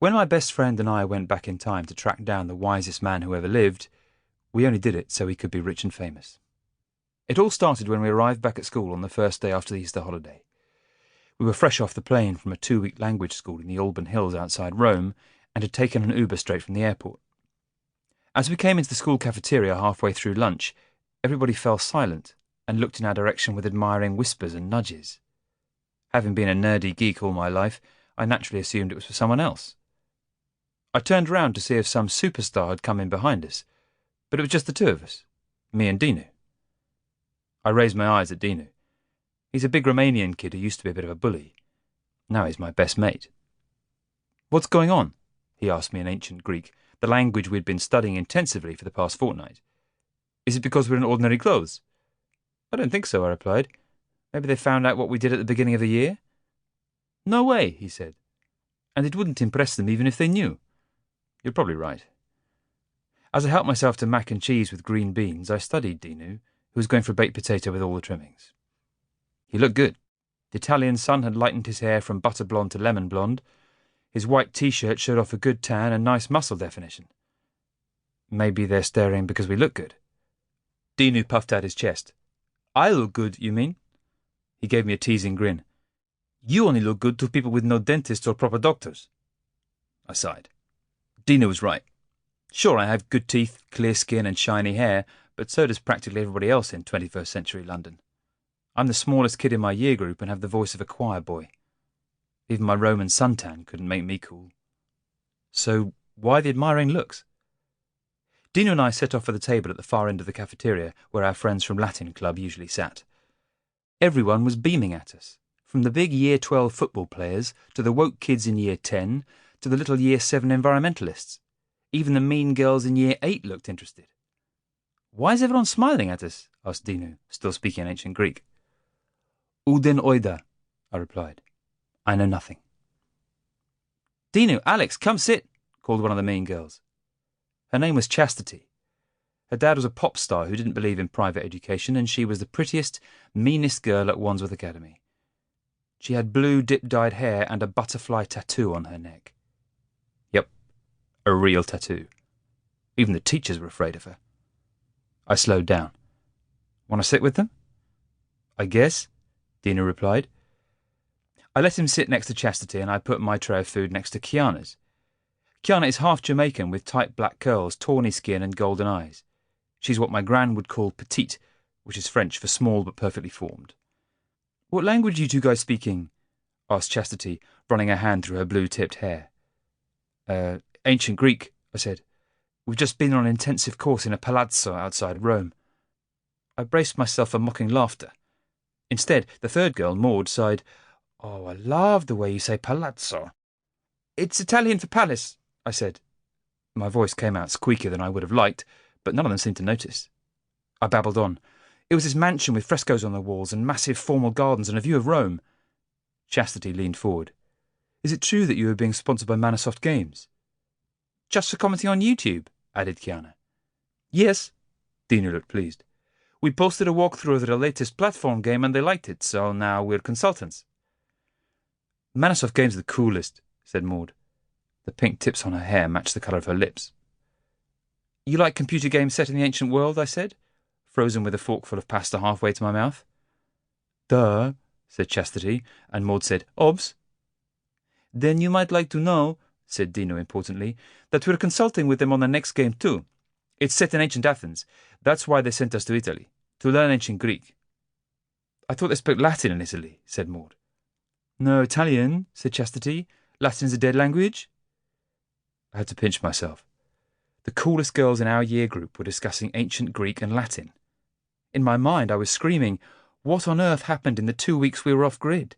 When my best friend and I went back in time to track down the wisest man who ever lived, we only did it so he could be rich and famous. It all started when we arrived back at school on the first day after the Easter holiday. We were fresh off the plane from a 2-week language school in the Alban Hills outside Rome and had taken an Uber straight from the airport. As we came into the school cafeteria halfway through lunch, everybody fell silent and looked in our direction with admiring whispers and nudges. Having been a nerdy geek all my life, I naturally assumed it was for someone else. I turned round to see if some superstar had come in behind us, but it was just the two of us, me and Dinu. I raised my eyes at Dinu. He's a big Romanian kid who used to be a bit of a bully. Now he's my best mate. "What's going on?" he asked me in ancient Greek, the language we'd been studying intensively for the past fortnight. "Is it because we're in ordinary clothes?" "I don't think so," I replied. "Maybe they found out what we did at the beginning of the year?" "No way," he said. "And it wouldn't impress them even if they knew." "You're probably right." As I helped myself to mac and cheese with green beans, I studied Dinu, who was going for a baked potato with all the trimmings. He looked good. The Italian sun had lightened his hair from butter blonde to lemon blonde. His white T-shirt showed off a good tan and nice muscle definition. Maybe they're staring because we look good. Dinu puffed out his chest. "I look good, you mean?" He gave me a teasing grin. "You only look good to people with no dentist or proper doctors." I sighed. Dinu was right. Sure, I have good teeth, clear skin and shiny hair, but so does practically everybody else in 21st century London. I'm the smallest kid in my year group and have the voice of a choir boy. Even my Roman suntan couldn't make me cool. So why the admiring looks? Dinu and I set off for the table at the far end of the cafeteria where our friends from Latin Club usually sat. Everyone was beaming at us, from the big Year 12 football players to the woke kids in Year 10 to the little Year 7 environmentalists. Even the mean girls in Year 8 looked interested. "Why is everyone smiling at us?" asked Dinu, still speaking ancient Greek. "Uden oida," I replied. I know nothing. "Dinu, Alex, come sit," called one of the mean girls. Her name was Chastity. Her dad was a pop star who didn't believe in private education, and she was the prettiest, meanest girl at Wandsworth Academy. She had blue dip-dyed hair and a butterfly tattoo on her neck. Yep, a real tattoo. Even the teachers were afraid of her. I slowed down. "Want to sit with them?" "I guess," Dinu replied. I let him sit next to Chastity, and I put my tray of food next to Kiana's. Kiana is half Jamaican with tight black curls, tawny skin and golden eyes. She's what my gran would call petite, which is French for small but perfectly formed. "What language are you two guys speaking?" asked Chastity, running her hand through her blue-tipped hair. Ancient Greek," I said. "We've just been on an intensive course in a palazzo outside Rome." I braced myself for mocking laughter. Instead, the third girl, Maud, sighed, "Oh, I love the way you say palazzo." "It's Italian for palace," I said. My voice came out squeakier than I would have liked, but none of them seemed to notice. I babbled on. "It was this mansion with frescoes on the walls and massive formal gardens and a view of Rome." Chastity leaned forward. "Is it true that you were being sponsored by Manasoft Games?" "Just for commenting on YouTube," added Kiana. "Yes." Dinu looked pleased. "We posted a walkthrough of their latest platform game and they liked it, so now we're consultants." "Manasoft Games are the coolest," said Maud. The pink tips on her hair matched the colour of her lips. "You like computer games set in the ancient world?" I said, frozen with a forkful of pasta halfway to my mouth. "Duh," said Chastity, and Maud said, "Obs." "Then you might like to know," said Dinu importantly, "that we're consulting with them on the next game too. It's set in ancient Athens. That's why they sent us to Italy, to learn ancient Greek." "I thought they spoke Latin in Italy," said Maud. "No, Italian," said Chastity. "Latin's a dead language." I had to pinch myself. The coolest girls in our year group were discussing ancient Greek and Latin. In my mind, I was screaming, what on earth happened in the 2 weeks we were off-grid?